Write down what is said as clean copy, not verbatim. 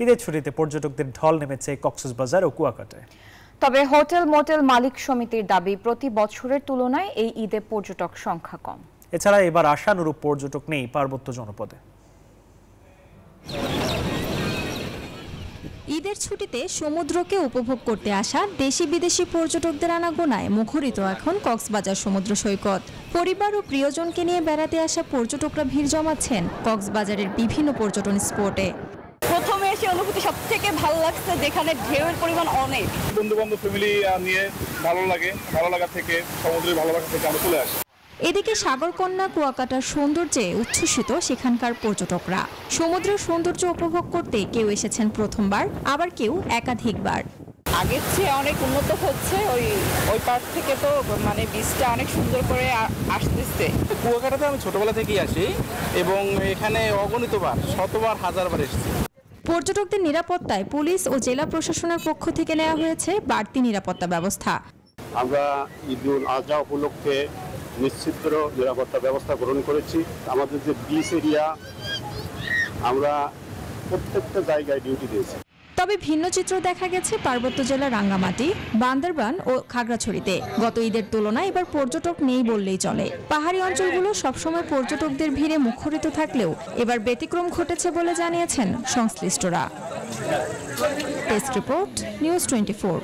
ঈদের ছুটিতে পর্যটকদের ঢল নেমেছে কক্সবাজার ও কুয়াকাটায়। তবে হোটেল মোটেল মালিক সমিতির দাবি, প্রতি বছরের তুলনায় এই ঈদে পর্যটক সংখ্যা কম। এছাড়া এবার আশানুরূপ পর্যটক নেই পার্বত্য জনপদে। ঈদের ছুটিতে সমুদ্রকে উপভোগ করতে আসা দেশি বিদেশি পর্যটকদের আনাগোনায় মুখরিত এখন কক্সবাজার সমুদ্র সৈকত। পরিবার ও প্রিয়জনকে নিয়ে বেড়াতে আসা পর্যটকরা ভিড় জমাচ্ছেন কক্সবাজারের বিভিন্ন পর্যটন স্পটে। প্রথমে এসে অনুভূতি সবথেকে ভালো লাগছে, যেখানে ঢেউয়ের পরিমাণ অনেক। বন্ধু বান্ধব ফ্যামিলি নিয়ে ভালো লাগে, ভালো লাগা থেকে সমুদ্রের ভালোবাসা থেকে আমরা চলে আসি। এদিকে সাগরকন্যা কুয়াকাটার সৌন্দর্যে উচ্ছ্বসিত সেখানকার পর্যটকরা। সমুদ্রের সৌন্দর্য উপভোগ করতে কেউ এসেছেন প্রথমবার, আবার কেউ একাধিকবার। আগের চেয়ে অনেক উন্নত হচ্ছে, ওই পার্ক থেকে তো মানে বীজটা অনেক সুন্দর করে আসতেছে। কুয়াকাটাতে আমি ছোটবেলা থেকেই আসি এবং এখানে অগণিতবার, শতবার, হাজারবার এসেছি। পর্যটকদের নিরাপত্তায় পুলিশ ও জেলা প্রশাসনের পক্ষ থেকে নেওয়া হয়েছে বাড়তি নিরাপত্তা ব্যবস্থা। আমরা ঈদুল আজহা উপলক্ষে নিশ্চিত নিরাপত্তা ব্যবস্থা গ্রহণ করেছি। আমাদের যে বিচ এরিয়া, আমরা প্রত্যেকটা জায়গায় ডিউটি দিয়েছি। তবে ভিন্ন চিত্র দেখা গেছে পার্বত্য জেলার রাঙ্গামাটি, বান্দরবান ও খাগড়াছড়িতে। গত ঈদের তুলনায় এবার পর্যটক নেই বললেই চলে। পাহাড়ি অঞ্চলগুলো সবসময় পর্যটকদের ভিড়ে মুখরিত থাকলেও এবার ব্যতিক্রম ঘটেছে বলে জানিয়েছেন সংশ্লিষ্টরা। Desk report, news 24।